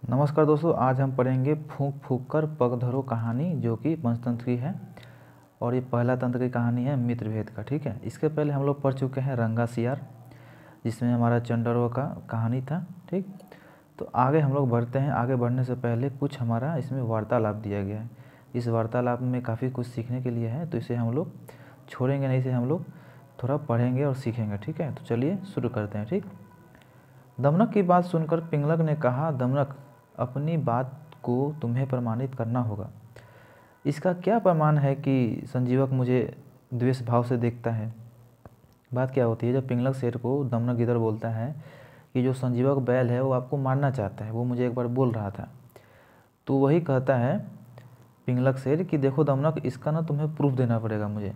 नमस्कार दोस्तों, आज हम पढ़ेंगे फूंक फूंक कर पग धरो कहानी, जो कि पंचतंत्र की है। और ये पहला तंत्र की कहानी है मित्रभेद का। ठीक है, इसके पहले हम लोग पढ़ चुके हैं रंगा सियार, जिसमें हमारा चंडरवा का कहानी था। ठीक, तो आगे हम लोग बढ़ते हैं। आगे बढ़ने से पहले कुछ हमारा इसमें वार्तालाप दिया गया है। इस वार्तालाप में काफ़ी कुछ सीखने के लिए है, तो इसे हम लोग छोड़ेंगे नहीं, इसे हम लोग थोड़ा पढ़ेंगे और सीखेंगे। ठीक है, तो चलिए शुरू करते हैं। ठीक, दमनक की बात सुनकर पिंगलक ने कहा, दमनक, अपनी बात को तुम्हें प्रमाणित करना होगा। इसका क्या प्रमाण है कि संजीवक मुझे द्वेष भाव से देखता है? बात क्या होती है, जब पिंगलक शेर को दमनक इधर बोलता है कि जो संजीवक बैल है वो आपको मारना चाहता है, वो मुझे एक बार बोल रहा था, तो वही कहता है पिंगलक शेर कि देखो दमनक, इसका ना तुम्हें प्रूफ देना पड़ेगा मुझे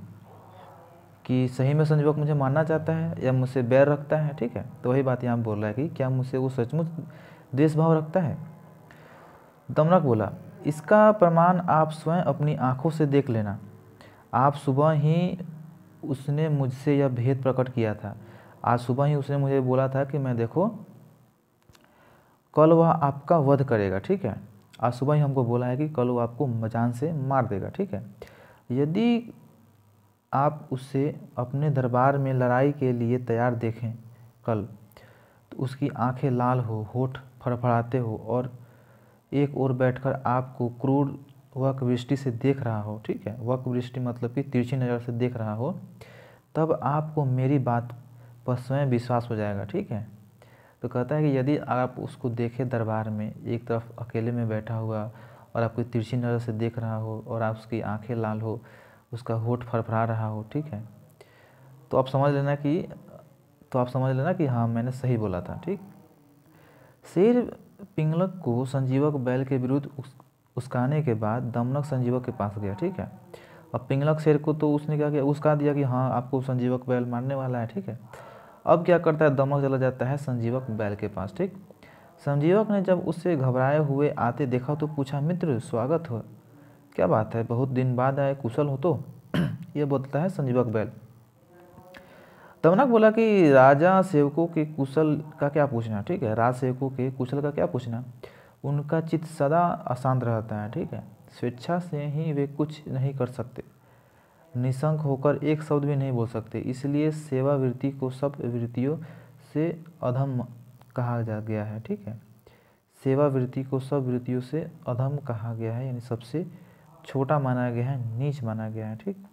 कि सही में संजीवक मुझे मारना चाहता है या मुझसे बैर रखता है। ठीक है, तो वही बात यहाँ बोल रहा है कि क्या मुझसे वो सचमुच द्वेष भाव रखता है। दमनक बोला, इसका प्रमाण आप स्वयं अपनी आंखों से देख लेना। आज सुबह ही उसने मुझसे यह भेद प्रकट किया था। आज सुबह ही उसने मुझे बोला था कि मैं देखो कल वह आपका वध करेगा। ठीक है, आज सुबह ही हमको बोला है कि कल वो आपको जान से मार देगा। ठीक है, यदि आप उससे अपने दरबार में लड़ाई के लिए तैयार देखें कल, तो उसकी आंखें लाल हो, होठ फड़फड़ाते हो और एक ओर बैठकर आपको क्रूर वक दृष्टि से देख रहा हो। ठीक है, वक दृष्टि मतलब कि तिरछी नज़र से देख रहा हो, तब आपको मेरी बात पर स्वयं विश्वास हो जाएगा। ठीक है, तो कहता है कि यदि आप उसको देखें दरबार में, एक तरफ अकेले में बैठा हुआ और आपको तिरछी नज़र से देख रहा हो और आप उसकी आंखें लाल हो, उसका होठ फड़फड़ा रहा हो, ठीक है, तो आप समझ लेना कि हाँ, मैंने सही बोला था। ठीक, शेर पिंगलक को संजीवक बैल के विरुद्ध उस्काने के बाद दमनक संजीवक के पास गया। ठीक है, अब पिंगलक शेर को तो उसने क्या किया, उस्का दिया कि हाँ, आपको संजीवक बैल मारने वाला है। ठीक है, अब क्या करता है, दमनक चला जाता है संजीवक बैल के पास। ठीक, संजीवक ने जब उससे घबराए हुए आते देखा तो पूछा, मित्र स्वागत हो, क्या बात है, बहुत दिन बाद आए, कुशल हो तो? ये बोलता है संजीवक बैल। दमनक बोला कि राजा सेवकों के कुशल का क्या पूछना। ठीक है, राज सेवकों के कुशल का क्या पूछना, उनका चित्त सदा अशांत रहता है। ठीक है, स्वेच्छा से ही वे कुछ नहीं कर सकते, निशंक होकर एक शब्द भी नहीं बोल सकते, इसलिए सेवावृत्ति को सब वृत्तियों से अधम कहा जा गया है। ठीक है, सेवावृत्ति को सब वृत्तियों से अधम कहा गया है, यानी सबसे छोटा माना गया है, नीच माना गया है। ठीक,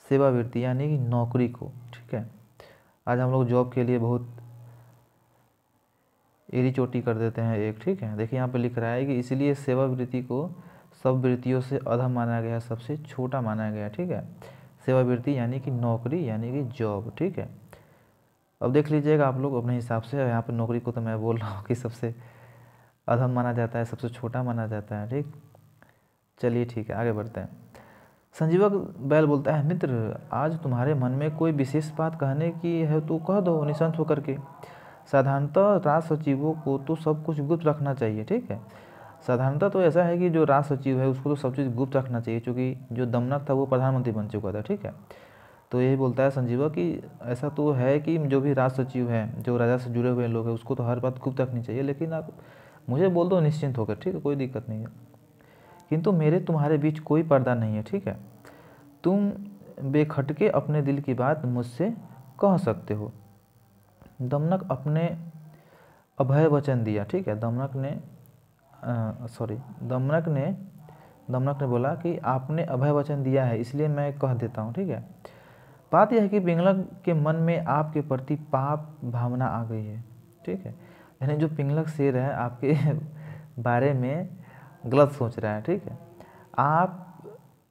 सेवावृत्ति यानी कि नौकरी को। ठीक है, आज हम लोग जॉब के लिए बहुत एड़ी चोटी कर देते हैं एक। ठीक है, देखिए यहाँ पे लिख रहा है कि इसलिए सेवावृत्ति को सब वृत्तियों से अधम माना गया, सबसे छोटा माना गया। ठीक है, सेवावृत्ति यानी कि नौकरी, यानी कि जॉब। ठीक है, अब देख लीजिएगा आप लोग अपने हिसाब से। यहाँ पे नौकरी को तो मैं बोल रहा हूँ कि सबसे अधम माना जाता है, सबसे छोटा माना जाता है। ठीक, चलिए ठीक है, आगे बढ़ते हैं। संजीवक बैल बोलता है, मित्र, आज तुम्हारे मन में कोई विशेष बात कहने की है तो कह दो निशंक होकर के। साधारणतः राज सचिवों को तो सब कुछ गुप्त रखना चाहिए। ठीक है, साधारणतः तो ऐसा है कि जो राज सचिव है उसको तो सब चीज़ गुप्त रखना चाहिए, क्योंकि जो दमनक था वो प्रधानमंत्री बन चुका था। ठीक है, तो यही बोलता है संजीवक कि ऐसा तो है कि जो भी राज सचिव है, जो राजा से जुड़े हुए लोग हैं, उसको तो हर बात गुप्त रखनी चाहिए, लेकिन आप मुझे बोल दो निश्चिंत होकर। ठीक है, कोई दिक्कत नहीं है, किंतु मेरे तुम्हारे बीच कोई पर्दा नहीं है। ठीक है, तुम बेखटके अपने दिल की बात मुझसे कह सकते हो। दमनक अपने अभय वचन दिया। ठीक है, दमनक ने बोला कि आपने अभय वचन दिया है, इसलिए मैं कह देता हूँ। ठीक है, बात यह है कि पिंगलक के मन में आपके प्रति पाप भावना आ गई है। ठीक है, यानी जो पिंगलक शेर है आपके बारे में गलत सोच रहा है। ठीक है,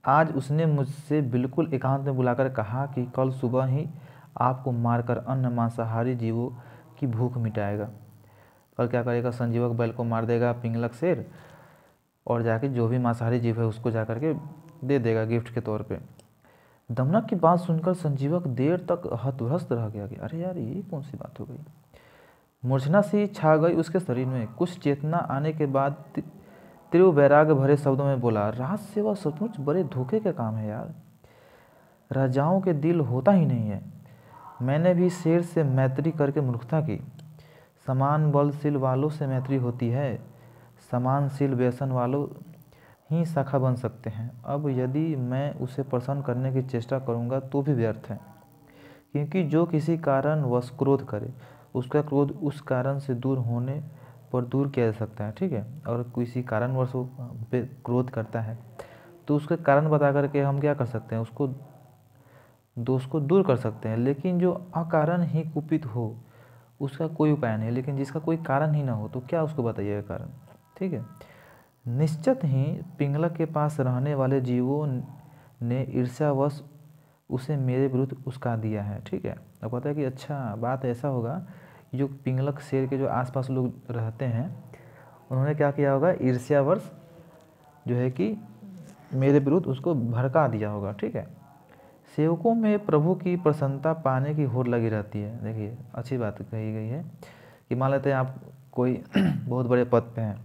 आज उसने मुझसे बिल्कुल एकांत में बुलाकर कहा कि कल सुबह ही आपको मारकर अन्य मांसाहारी जीवों की भूख मिटाएगा। कल क्या करेगा, संजीवक बैल को मार देगा पिंगलक शेर, और जाके जो भी मांसाहारी जीव है उसको जाकर के दे देगा गिफ्ट के तौर पे। दमनक की बात सुनकर संजीवक देर तक हतभ्रस्त रह गया कि अरे यार, ये कौन सी बात हो गई। मूर्छना सी छा गई उसके शरीर में। कुछ चेतना आने के बाद तीव्र वैराग्य भरे शब्दों में बोला, राज सेवा सचमुच बड़े धोखे का काम है यार, राजाओं के दिल होता ही नहीं है। मैंने भी शेर से मैत्री करके मूर्खता की, समान बलशील वालों से मैत्री होती है, समानशील व्यसन वालों ही शाखा बन सकते हैं। अब यदि मैं उसे प्रसन्न करने की चेष्टा करूँगा तो भी व्यर्थ है, क्योंकि जो किसी कारणवश क्रोध करे उसका क्रोध उस कारण से दूर होने पर दूर किया जा सकता है, ठीक है। और किसी कारणवश वो पे क्रोध करता है तो उसके कारण बता करके हम क्या कर सकते हैं, उसको दोष को दूर कर सकते हैं। लेकिन जो अकारण ही कुपित हो उसका कोई उपाय नहीं, लेकिन जिसका कोई कारण ही ना हो तो क्या उसको बताइएगा कारण, ठीक है। निश्चित ही पिंगला के पास रहने वाले जीवों ने ईर्ष्यावश उसे मेरे विरुद्ध उस्का दिया है, ठीक है। अब कहता है कि अच्छा बात ऐसा होगा, जो पिंगलक शेर के जो आसपास लोग रहते हैं उन्होंने क्या किया होगा, ईर्ष्यावश जो है कि मेरे विरुद्ध उसको भड़का दिया होगा, ठीक है। सेवकों में प्रभु की प्रसन्नता पाने की होड़ लगी रहती है। देखिए अच्छी बात कही गई है कि मान लेते हैं आप कोई बहुत बड़े पद पे हैं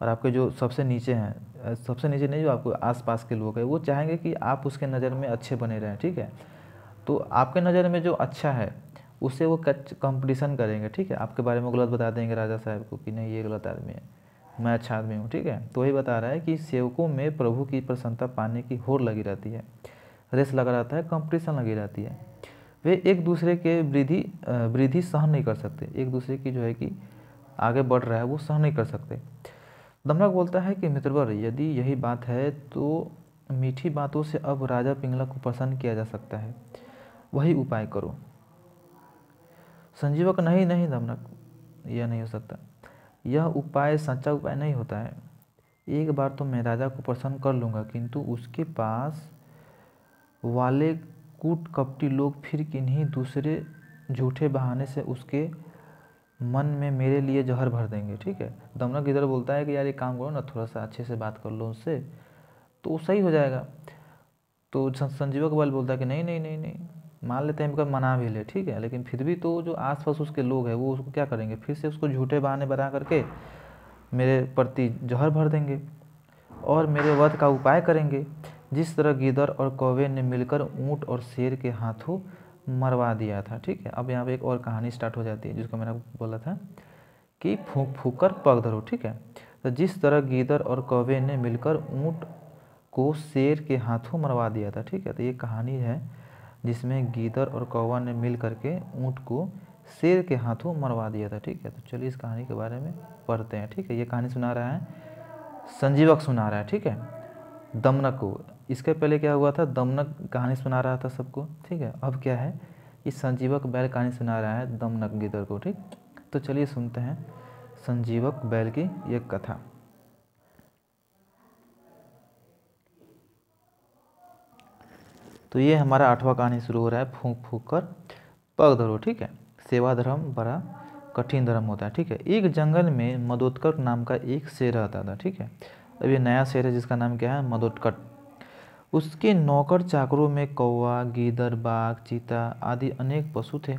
और आपके जो सबसे नीचे हैं, सबसे नीचे नहीं, जो आपको आसपास के लोग हैं वो चाहेंगे कि आप उसके नज़र में अच्छे बने रहें, ठीक है। तो आपके नज़र में जो अच्छा है उससे वो कंपटीशन करेंगे, ठीक है। आपके बारे में गलत बता देंगे राजा साहब को कि नहीं ये गलत आदमी है, मैं अच्छा आदमी हूँ, ठीक है। तो वही बता रहा है कि सेवकों में प्रभु की प्रसन्नता पाने की होड़ लगी रहती है, रेस लगा रहता है, कंपटीशन लगी रहती है। वे एक दूसरे के वृद्धि सहन नहीं कर सकते, एक दूसरे की जो है कि आगे बढ़ रहा है वो सहन नहीं कर सकते। दमनक बोलता है कि मित्रवर, यदि यही बात है तो मीठी बातों से अब राजा पिंगला को प्रसन्न किया जा सकता है, वही उपाय करो। संजीवक, नहीं नहीं दमनक, यह नहीं हो सकता, यह उपाय सच्चा उपाय नहीं होता है। एक बार तो मैं राजा को प्रसन्न कर लूँगा, किंतु उसके पास वाले कूट कपटी लोग फिर किन्हीं दूसरे झूठे बहाने से उसके मन में मेरे लिए जहर भर देंगे, ठीक है। दमनक इधर बोलता है कि यार एक काम करो ना, थोड़ा सा अच्छे से बात कर लो उससे तो सही हो जाएगा। तो संजीवक बल बोलता है कि नहीं नहीं नहीं नहीं, मान लेते हैं इनका मना भी ले, ठीक है, लेकिन फिर भी तो जो आसपास उसके लोग हैं वो उसको क्या करेंगे, फिर से उसको झूठे बहाने बना करके मेरे प्रति जहर भर देंगे और मेरे वध का उपाय करेंगे, जिस तरह गिदर और कौवे ने मिलकर ऊँट और शेर के हाथों मरवा दिया था, ठीक है। अब यहाँ पे एक और कहानी स्टार्ट हो जाती है जिसको मैंने बोला था कि फूंक फूंक कर पग धरो, ठीक है। तो जिस तरह गीदड़ और कौवे ने मिलकर ऊँट को शेर के हाथों मरवा दिया था, ठीक है। तो ये कहानी है जिसमें गीदड़ और कौवा ने मिल करके ऊँट को शेर के हाथों मरवा दिया था, ठीक है। तो चलिए इस कहानी के बारे में पढ़ते हैं, ठीक है। ये कहानी सुना रहा है संजीवक, सुना रहा है, ठीक है, दमनक को। इसके पहले क्या हुआ था, दमनक कहानी सुना रहा था सबको, ठीक है। अब क्या है, इस संजीवक बैल कहानी सुना रहा है दमनक गिदड़ को, ठीक। तो चलिए सुनते हैं संजीवक बैल की ये कथा। तो ये हमारा 8वां कहानी शुरू हो रहा है, फूंक फूंक कर पग धरो, ठीक है। सेवा धर्म बड़ा कठिन धर्म होता है, ठीक है। एक जंगल में मदोत्कट नाम का एक शेर रहता था, ठीक है। अब ये नया शेर है जिसका नाम क्या है, मदोत्कट। उसके नौकर चाकरों में कौवा, गीदड़, बाघ, चीता आदि अनेक पशु थे।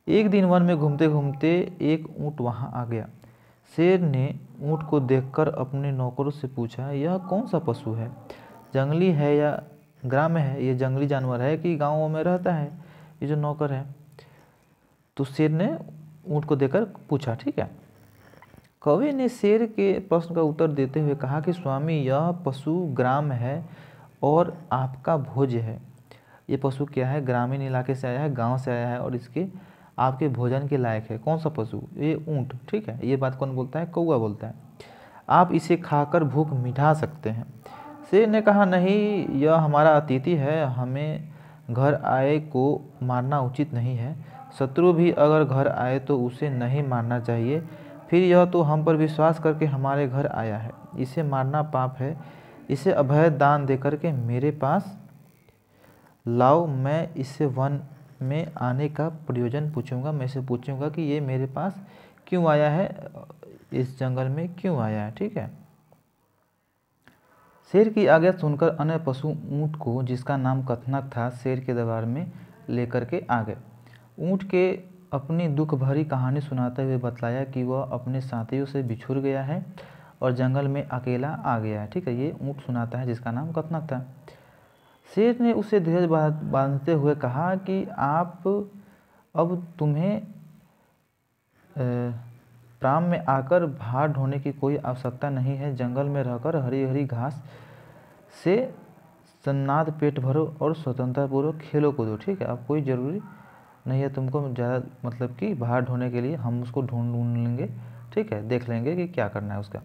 एक दिन वन में घूमते घूमते एक ऊँट वहाँ आ गया। शेर ने ऊँट को देखकर अपने नौकरों से पूछा, यह कौन सा पशु है, जंगली है या ग्राम्य है, ये जंगली जानवर है कि गाँवों में रहता है, ये जो नौकर है। तो शेर ने ऊँट को देखकर पूछा, ठीक है। कौवे ने शेर के प्रश्न का उत्तर देते हुए कहा कि स्वामी, यह पशु ग्राम है और आपका भोज्य है। ये पशु क्या है, ग्रामीण इलाके से आया है, गांव से आया है और इसके आपके भोजन के लायक है। कौन सा पशु, ये ऊँट, ठीक है। ये बात कौन बोलता है, कौवा बोलता है। आप इसे खाकर भूख मिटा सकते हैं। शेर ने कहा, नहीं, यह हमारा अतिथि है, हमें घर आए को मारना उचित नहीं है। शत्रु भी अगर घर आए तो उसे नहीं मारना चाहिए। फिर यह तो हम पर विश्वास करके हमारे घर आया है, इसे मारना पाप है। इसे अभय दान देकर के मेरे पास लाओ, मैं इससे वन में आने का प्रयोजन पूछूंगा। मैं इसे पूछूंगा कि ये मेरे पास क्यों आया है, इस जंगल में क्यों आया है, ठीक है। शेर की आज्ञा सुनकर अन्य पशु ऊँट को, जिसका नाम कथनक था, शेर के दरबार में लेकर के आ गए। ऊँट के अपनी दुख भरी कहानी सुनाते हुए बतलाया कि वह अपने साथियों से बिछुड़ गया है और जंगल में अकेला आ गया है, ठीक है। ये ऊँट सुनाता है जिसका नाम कथनक था। शेर ने उसे धीरज बांधते हुए कहा कि अब तुम्हें प्राम में आकर भार ढोने की कोई आवश्यकता नहीं है। जंगल में रहकर हरी हरी घास से सन्नाद पेट भरो और स्वतंत्रतापूर्वक खेलो कूदो। ठीक है, अब कोई ज़रूरी नहीं है तुमको ज़्यादा मतलब कि भार ढोने के लिए, हम उसको ढूंढ लेंगे। ठीक है, देख लेंगे कि क्या करना है उसका।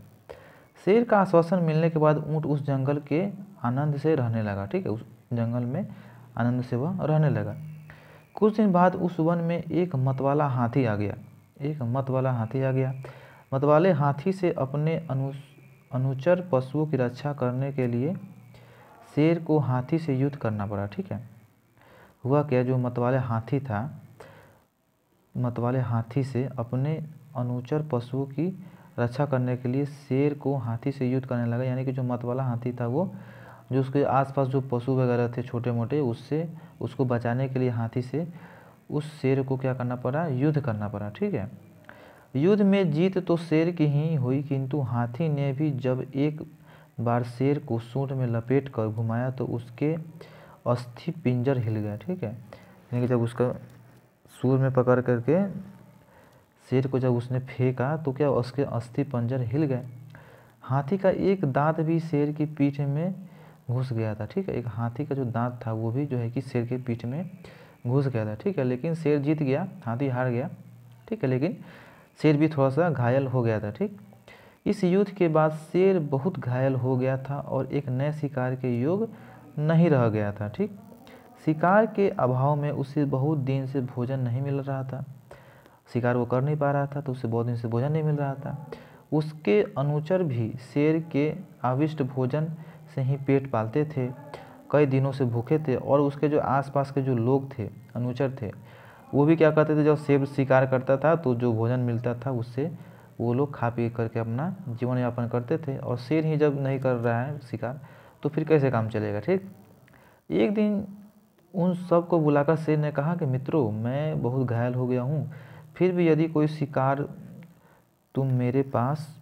शेर का आश्वासन मिलने के बाद ऊँट उस जंगल के आनंद से रहने लगा। ठीक है, उस जंगल में आनंद से वह रहने लगा। कुछ दिन बाद उस वन में एक मतवाला हाथी आ गया। एक मतवाला हाथी आ गया। मतवाले हाथी से अपने अनुचर पशुओं की रक्षा करने के लिए शेर को हाथी से युद्ध करना पड़ा। ठीक है, हुआ क्या, जो मतवाले हाथी था, मतवाले हाथी से अपने अनुचर पशुओं की रक्षा करने के लिए शेर को हाथी से युद्ध करने लगा। यानी कि जो मतवाला हाथी था वो जो उसके आसपास जो पशु वगैरह थे छोटे मोटे, उससे उसको बचाने के लिए हाथी से उस शेर को क्या करना पड़ा, युद्ध करना पड़ा। ठीक है, युद्ध में जीत तो शेर की ही हुई, किंतु हाथी ने भी जब एक बार शेर को सूंड में लपेट कर घुमाया तो उसके अस्थि पिंजर हिल गया। ठीक है, यानी कि जब उसका सूर में पकड़ करके शेर को जब उसने फेंका तो क्या उसके अस्थि पंजर हिल गए। हाथी का एक दांत भी शेर की पीठ में घुस गया था। ठीक है, एक हाथी का जो दांत था वो भी जो है कि शेर के पीठ में घुस गया था। ठीक है, लेकिन शेर जीत गया, हाथी हार गया। ठीक है, लेकिन शेर भी थोड़ा सा घायल हो गया था। ठीक, इस युद्ध के बाद शेर बहुत घायल हो गया था और एक नए शिकार के योग नहीं रह गया था। ठीक, शिकार के अभाव में उसे बहुत दिन से भोजन नहीं मिल रहा था। शिकार वो कर नहीं पा रहा था तो उसे बहुत दिन से भोजन नहीं मिल रहा था। उसके अनुचर भी शेर के आविष्ट भोजन से ही पेट पालते थे, कई दिनों से भूखे थे। और उसके जो आसपास के जो लोग थे, अनुचर थे, वो भी क्या करते थे, जब शेर शिकार करता था तो जो भोजन मिलता था उससे वो लोग खा पी करके अपना जीवन यापन करते थे। और शेर ही जब नहीं कर रहा है शिकार तो फिर कैसे काम चलेगा। ठीक, एक दिन उन सब को बुलाकर शेर ने कहा कि मित्रों, मैं बहुत घायल हो गया हूँ, फिर भी यदि कोई शिकार तुम मेरे पास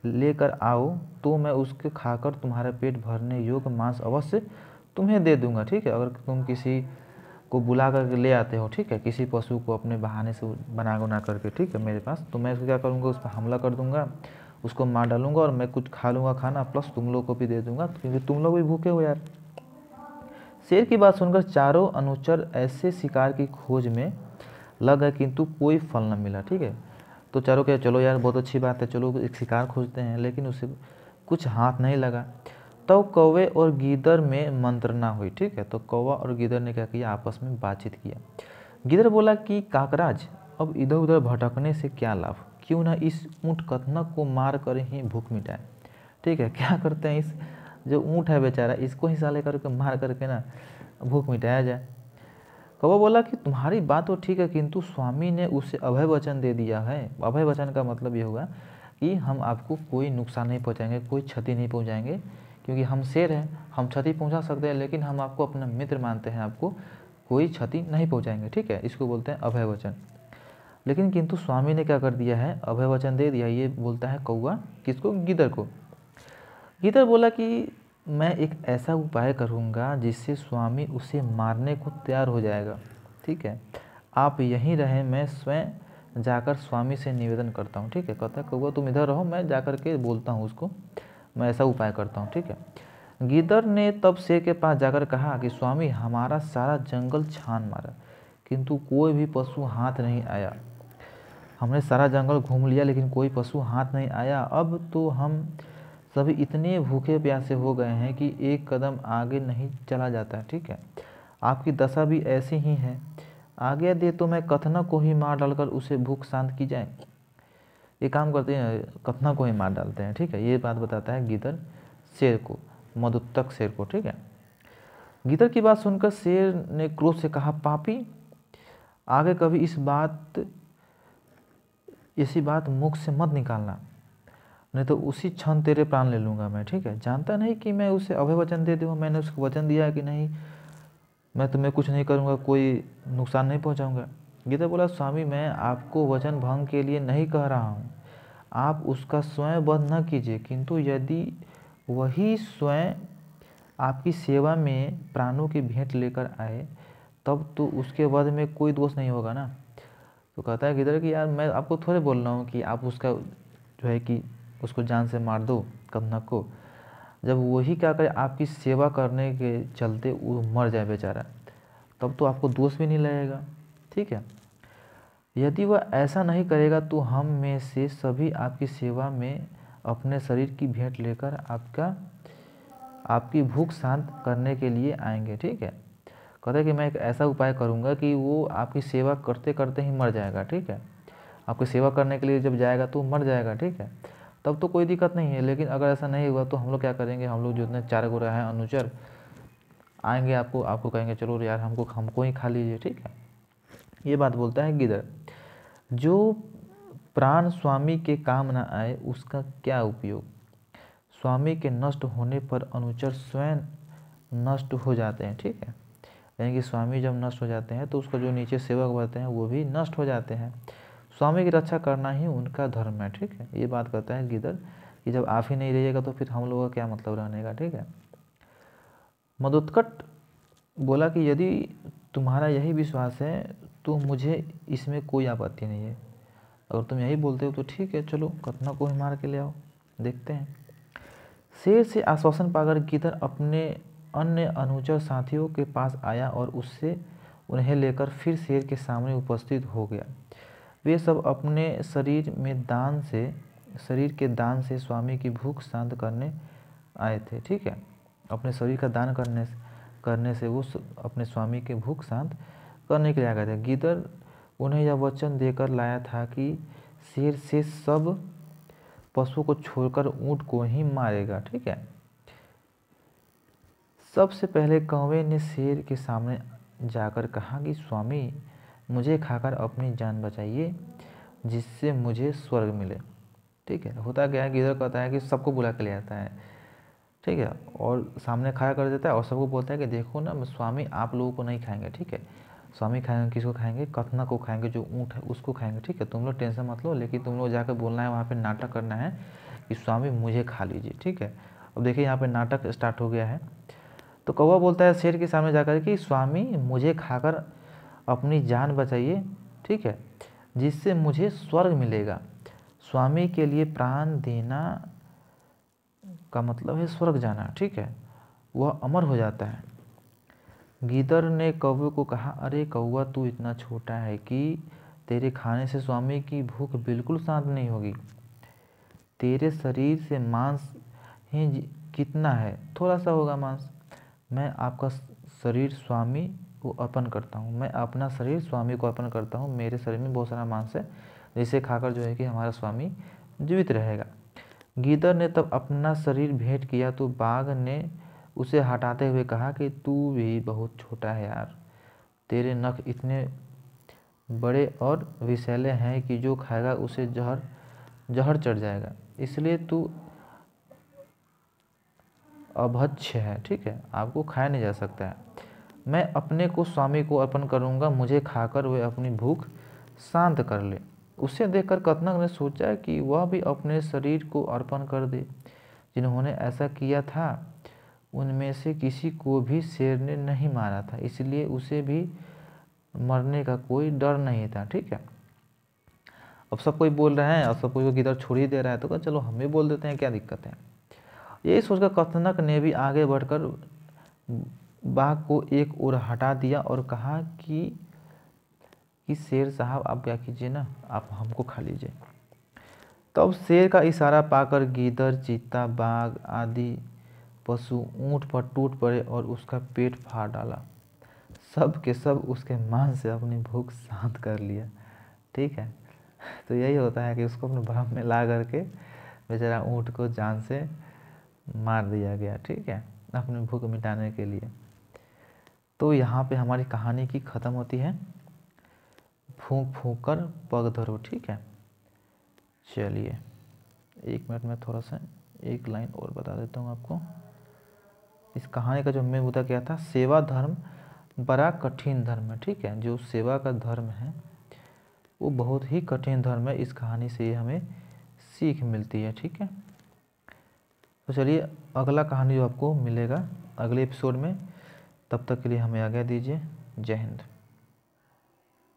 लेकर आओ तो मैं उसके खाकर तुम्हारा पेट भरने योग्य मांस अवश्य तुम्हें दे दूंगा। ठीक है, अगर तुम किसी को बुला करके ले आते हो, ठीक है, किसी पशु को अपने बहाने से बना करके, ठीक है, मेरे पास, तो मैं उसको क्या करूँगा, उस पर हमला कर दूंगा, उसको मार डालूंगा और मैं कुछ खा लूँगा खाना, प्लस तुम लोग को भी दे दूंगा क्योंकि तुम लोग भी भूखे हो यार। शेर की बात सुनकर चारों अनुचर ऐसे शिकार की खोज में लग गए किंतु कोई फल न मिला। ठीक है, तो चारों क्या, चलो यार बहुत अच्छी बात है, चलो एक शिकार खोजते हैं, लेकिन उसे कुछ हाथ नहीं लगा। तो कौवे और गीदड़ में मंत्रणा हुई। ठीक है, तो कौवा और गीदड़ ने क्या किया, आपस में बातचीत किया। गीदड़ बोला कि काकराज, अब इधर उधर भटकने से क्या लाभ, क्यों ना इस ऊँट कथनक को मार कर ही भूख मिटाए। ठीक है, क्या करते हैं, इस जो ऊँट है बेचारा, इसको ही साले करके मार करके ना भूख मिटाया जाए। कौवा बोला कि तुम्हारी बात तो ठीक है, किंतु स्वामी ने उसे अभय वचन दे दिया है। अभय वचन का मतलब ये होगा कि हम आपको कोई नुकसान नहीं पहुंचाएंगे, कोई क्षति नहीं पहुंचाएंगे, क्योंकि हम शेर हैं, हम क्षति पहुंचा सकते हैं, लेकिन हम आपको अपना मित्र मानते हैं, आपको कोई क्षति नहीं पहुंचाएंगे। ठीक है, इसको बोलते हैं अभय वचन। लेकिन किंतु स्वामी ने क्या कर दिया है, अभय वचन दे दिया। ये बोलता है कौवा किसको, गीदड़ को। गीदड़ बोला कि मैं एक ऐसा उपाय करूंगा जिससे स्वामी उसे मारने को तैयार हो जाएगा। ठीक है, आप यहीं रहें, मैं स्वयं जाकर स्वामी से निवेदन करता हूँ। ठीक है, कहता है कौवा तुम इधर रहो, मैं जाकर के बोलता हूँ उसको, मैं ऐसा उपाय करता हूँ। ठीक है, गीदड़ ने तब शेर के पास जाकर कहा कि स्वामी, हमारा सारा जंगल छान मारा किंतु कोई भी पशु हाथ नहीं आया। हमने सारा जंगल घूम लिया लेकिन कोई पशु हाथ नहीं आया। अब तो हम सभी इतने भूखे प्यासे हो गए हैं कि एक कदम आगे नहीं चला जाता है। ठीक है, आपकी दशा भी ऐसी ही है, आगे दे तो मैं कथना को ही मार डालकर उसे भूख शांत की जाए। ये काम करते हैं, कथना को ही मार डालते हैं। ठीक है, ये बात बताता है गीदड़ शेर को, मधुत्तक शेर को। ठीक है, गीदड़ की बात सुनकर शेर ने क्रोध से कहा, पापी, आगे कभी ऐसी बात मुख से मत निकालना, नहीं तो उसी क्षण तेरे प्राण ले लूँगा मैं। ठीक है, जानता नहीं कि मैं उसे अभय वचन दे दूँ, मैंने उसको वचन दिया है कि नहीं, मैं तुम्हें कुछ नहीं करूँगा, कोई नुकसान नहीं पहुँचाऊँगा। गीदड़ बोला, स्वामी, मैं आपको वचन भंग के लिए नहीं कह रहा हूँ, आप उसका स्वयं वध न कीजिए, किंतु यदि वही स्वयं आपकी सेवा में प्राणों की भेंट लेकर आए तब तो उसके वध में कोई दोष नहीं होगा ना। तो कहता है गिदड़ कि यार मैं आपको थोड़े बोल रहा हूँ कि आप उसका जो है कि उसको जान से मार दो कथनक को, जब वही क्या करे आपकी सेवा करने के चलते वो मर जाए बेचारा, तब तो आपको दोष भी नहीं लगेगा, ठीक है। यदि वह ऐसा नहीं करेगा तो हम में से सभी आपकी सेवा में अपने शरीर की भेंट लेकर आपकी भूख शांत करने के लिए आएंगे, ठीक है। कहते हैं कि मैं एक ऐसा उपाय करूंगा कि वो आपकी सेवा करते करते ही मर जाएगा, ठीक है। आपकी सेवा करने के लिए जब जाएगा तो मर जाएगा, ठीक है, तब तो कोई दिक्कत नहीं है। लेकिन अगर ऐसा नहीं हुआ तो हम लोग क्या करेंगे, हम लोग जितने 4 गोरा हैं अनुचर आएंगे, आपको कहेंगे चलो यार हमको ही खा लीजिए, ठीक है। ये बात बोलता है गिदड़। जो प्राण स्वामी के काम न आए उसका क्या उपयोग। स्वामी के नष्ट होने पर अनुचर स्वयं नष्ट हो जाते हैं, ठीक है। यानी कि स्वामी जब नष्ट हो जाते हैं तो उसका जो नीचे सेवक बढ़ते हैं वो भी नष्ट हो जाते हैं। स्वामी की रक्षा करना ही उनका धर्म है, ठीक है। ये बात कहता है गिदड़ कि जब आप ही नहीं रहिएगा तो फिर हम लोगों का क्या मतलब रहने का, ठीक है। मदोत्कट बोला कि यदि तुम्हारा यही विश्वास है तो मुझे इसमें कोई आपत्ति नहीं है। अगर तुम यही बोलते हो तो ठीक है, चलो कथनक को ही मार के ले आओ, देखते हैं। शेर से आश्वासन पाकर गिदड़ अपने अन्य अनुचर साथियों के पास आया और उससे उन्हें लेकर फिर शेर के सामने उपस्थित हो गया। वे सब अपने शरीर के दान से स्वामी की भूख शांत करने आए थे, ठीक है। अपने शरीर का दान करने से वो अपने स्वामी के भूख शांत करने के लिए आ गए थे। गिदड़ उन्हें यह वचन देकर लाया था कि शेर से सब पशुओं को छोड़कर ऊंट को ही मारेगा, ठीक है। सबसे पहले कौवे ने शेर के सामने जाकर कहा कि स्वामी मुझे खाकर अपनी जान बचाइए जिससे मुझे स्वर्ग मिले, ठीक है। होता क्या है, गिदड़ कहता है कि सबको बुला के ले आता है, ठीक है, और सामने खाया कर देता है और सबको बोलता है कि देखो ना स्वामी आप लोगों को नहीं खाएंगे, ठीक है। स्वामी खाएंगे किसको खाएंगे, कथनक को खाएंगे, जो ऊँट है उसको खाएंगे, ठीक है। तुम लोग टेंशन मत लो, लेकिन तुम लोग जाकर बोलना है वहाँ पे, नाटक करना है कि स्वामी मुझे खा लीजिए, ठीक है। अब देखिए यहाँ पे नाटक स्टार्ट हो गया है। तो कौवा बोलता है शेर के सामने जाकर कि स्वामी मुझे खाकर अपनी जान बचाइए, ठीक है, जिससे मुझे स्वर्ग मिलेगा। स्वामी के लिए प्राण देना का मतलब है स्वर्ग जाना, ठीक है, वह अमर हो जाता है। गिदड़ ने कौवे को कहा, अरे कौवा तू इतना छोटा है कि तेरे खाने से स्वामी की भूख बिल्कुल शांत नहीं होगी। तेरे शरीर से मांस ही कितना है, थोड़ा सा होगा मांस। मैं आपका शरीर स्वामी को अर्पण करता हूँ, मैं अपना शरीर स्वामी को अर्पण करता हूँ। मेरे शरीर में बहुत सारा मांस है जिसे खाकर जो है कि हमारा स्वामी जीवित रहेगा। गिदड़ ने तब अपना शरीर भेंट किया तो बाघ ने उसे हटाते हुए कहा कि तू भी बहुत छोटा है यार, तेरे नख इतने बड़े और विषैले हैं कि जो खाएगा उसे जहर चढ़ जाएगा, इसलिए तू अभक्ष्य है, ठीक है, आपको खाया नहीं जा सकता है। मैं अपने को स्वामी को अर्पण करूंगा, मुझे खाकर वे अपनी भूख शांत कर ले। उसे देखकर कथनक ने सोचा कि वह भी अपने शरीर को अर्पण कर दे। जिन्होंने ऐसा किया था उनमें से किसी को भी शेर ने नहीं मारा था, इसलिए उसे भी मरने का कोई डर नहीं था, ठीक है। अब सब कोई बोल रहे हैं और सब कोई को गिदड़ छोड़ ही दे रहा है, तो चलो हम भी बोल देते हैं, क्या दिक्कत है। यही सोचकर कथनक ने भी आगे बढ़कर बाघ को एक ओर हटा दिया और कहा कि शेर साहब आप क्या कीजिए ना, आप हमको खा लीजिए। तब शेर का इशारा पाकर गीदड़, चीता, बाघ आदि पशु ऊंट पर टूट पड़े और उसका पेट फाड़ डाला। सब के सब उसके मांस से अपनी भूख शांत कर लिया, ठीक है। तो यही होता है कि उसको अपने भ्रम में ला करके बेचारा ऊंट को जान से मार दिया गया, ठीक है, अपनी भूख मिटाने के लिए। तो यहाँ पे हमारी कहानी की ख़त्म होती है। फूंक फूंक कर पग धरो, ठीक है। चलिए 1 मिनट में थोड़ा सा एक लाइन और बता देता हूँ आपको। इस कहानी का जो मेन मुद्दा क्या था, सेवा धर्म बड़ा कठिन धर्म है, ठीक है। जो सेवा का धर्म है वो बहुत ही कठिन धर्म है। इस कहानी से हमें सीख मिलती है, ठीक है। तो चलिए अगला कहानी जो आपको मिलेगा अगले एपिसोड में, तब तक के लिए हमें आज्ञा दीजिए। जय हिंद।